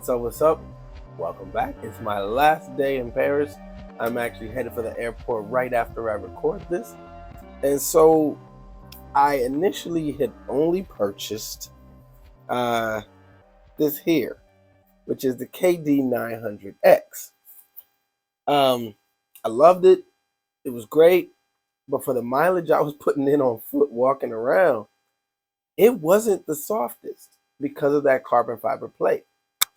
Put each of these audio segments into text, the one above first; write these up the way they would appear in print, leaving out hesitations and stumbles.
What's up, what's up? Welcome back. It's my last day in Paris. I'm actually headed for the airport right after I record this. And so I initially had only purchased this here, which is the KD900X. I loved it. It was great. But for the mileage I was putting in on foot walking around, it wasn't the softest because of that carbon fiber plate.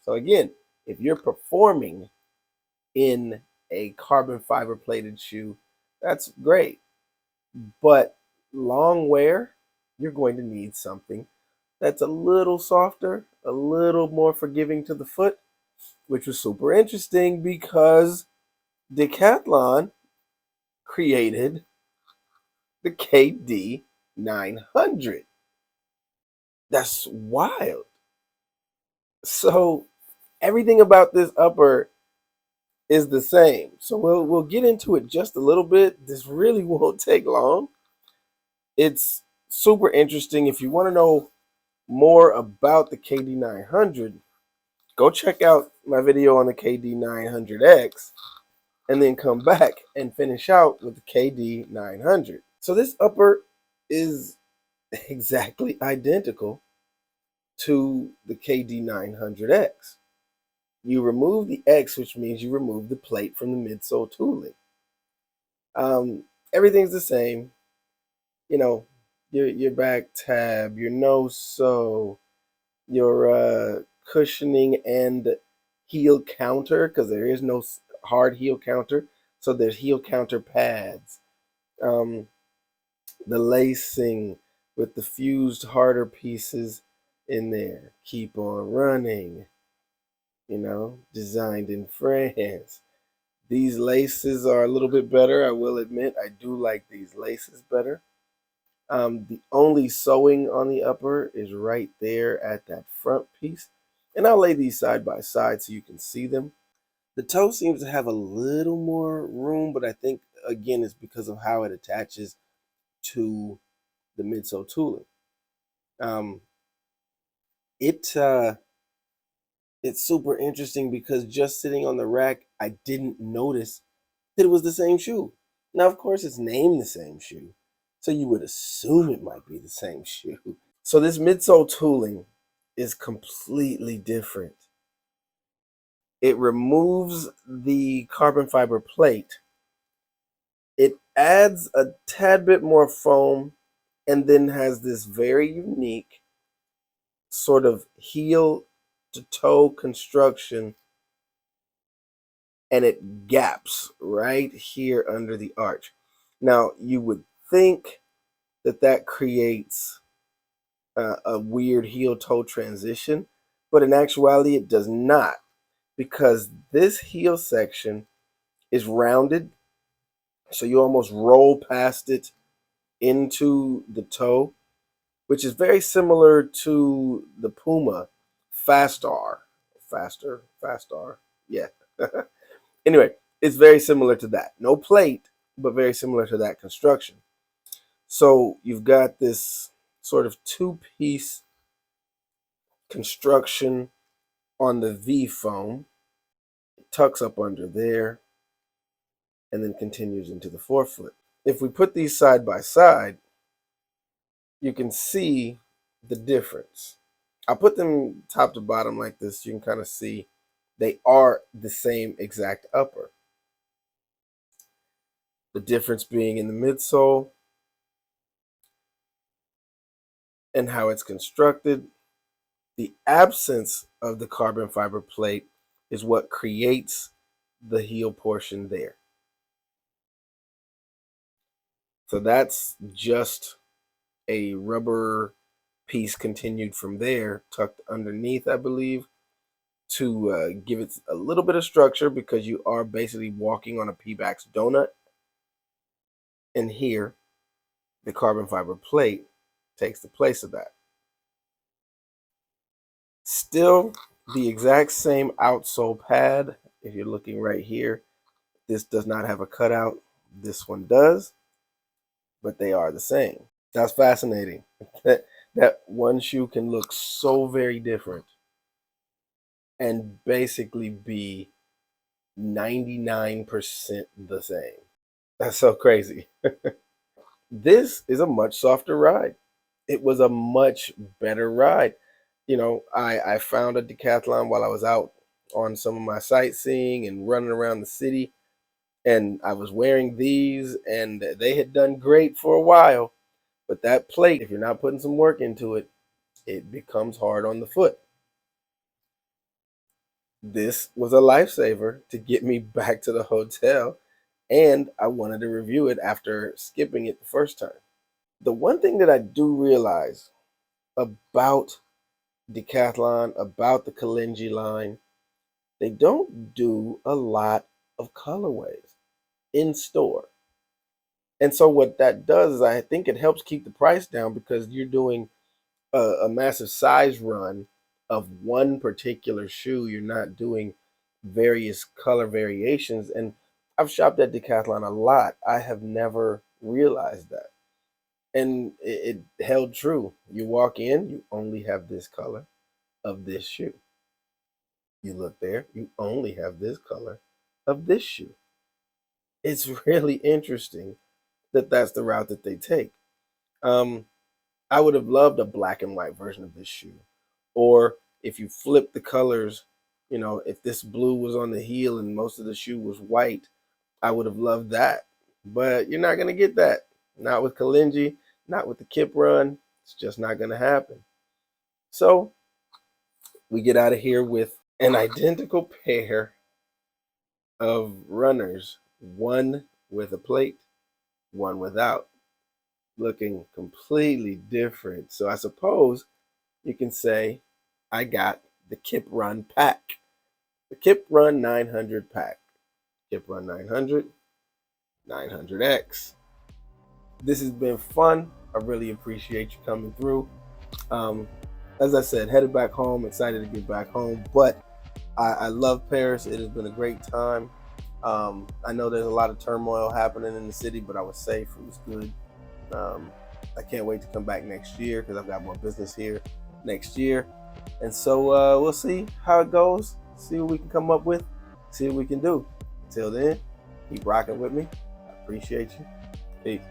So again, if you're performing in a carbon fiber plated shoe, that's great. But long wear, you're going to need something that's a little softer, a little more forgiving to the foot, which was super interesting because Decathlon created the KD900. That's wild. So everything about this upper is the same. So we'll get into it just a little bit. This really won't take long. It's super interesting. If you want to know more about the KD900, go check out my video on the KD900X and then come back and finish out with the KD900. So this upper is exactly identical to the KD900X. You remove the X, which means you remove the plate from the midsole tooling. Everything's the same. You know, your back tab, your no-sew, your cushioning and heel counter, because there is no hard heel counter. So there's heel counter pads. The lacing with the fused harder pieces in there. Keep on running. You know, designed in France. These laces are a little bit better, I will admit. I do like these laces better. The only sewing on the upper is right there at that front piece. And I'll lay these side by side so you can see them. The toe seems to have a little more room, but I think, again, it's because of how it attaches to the midsole tooling. It's super interesting because just sitting on the rack, I didn't notice that it was the same shoe. Now, of course, it's named the same shoe, so you would assume it might be the same shoe. So this midsole tooling is completely different. It removes the carbon fiber plate. It adds a tad bit more foam and then has this very unique sort of heel to toe construction, and it gaps right here under the arch. Now, you would think that that creates a weird heel-toe transition, but in actuality, it does not, because this heel section is rounded, so you almost roll past it into the toe, which is very similar to the Puma Fastar. Fastar, yeah. Anyway, it's very similar to that. No plate, but very similar to that construction. So you've got this sort of two-piece construction on the V foam. It tucks up under there and then continues into the forefoot. If we put these side by side, you can see the difference. I'll put them top to bottom like this. You can kind of see they are the same exact upper. The difference being in the midsole and how it's constructed. The absence of the carbon fiber plate is what creates the heel portion there. So that's just a rubber piece continued from there, tucked underneath, I believe, to give it a little bit of structure, because you are basically walking on a P-Bax donut. And here, the carbon fiber plate takes the place of that. Still the exact same outsole pad. If you're looking right here, this does not have a cutout. This one does, but they are the same. That's fascinating. That one shoe can look so very different. and basically be 99% the same. That's so crazy. This is a much softer ride. It was a much better ride. You know, I found a Decathlon while I was out on some of my sightseeing and running around the city, and I was wearing these, and they had done great for a while. But that plate, if you're not putting some work into it, it becomes hard on the foot. This was a lifesaver to get me back to the hotel, and I wanted to review it after skipping it the first time. The one thing that I do realize about Decathlon, about the Kalenji line, they don't do a lot of colorways in store. And so what that does is I think it helps keep the price down because you're doing a massive size run of one particular shoe. You're not doing various color variations. And I've shopped at Decathlon a lot. I have never realized that. And it held true. You walk in, you only have this color of this shoe. You look there, you only have this color of this shoe. It's really interesting that that's the route that they take. I would have loved a black and white version of this shoe. Or if you flip the colors, you know, if this blue was on the heel and most of the shoe was white, I would have loved that. But you're not going to get that. Not with Kalenji, not with the Kip Run. It's just not going to happen. So we get out of here with an identical pair of runners, one with a plate, one without, looking completely different. So I suppose you can say I got the Kip Run pack, the Kip Run 900 pack. Kip Run 900, 900X. This has been fun. I really appreciate you coming through. As I said, headed back home, excited to get back home, but I love Paris. It has been a great time. I know there's a lot of turmoil happening in the city, but I was safe. It was good. I can't wait to come back next year because I've got more business here next year. And so we'll see how it goes, see what we can come up with, see what we can do. Until then, keep rocking with me. I appreciate you. Peace.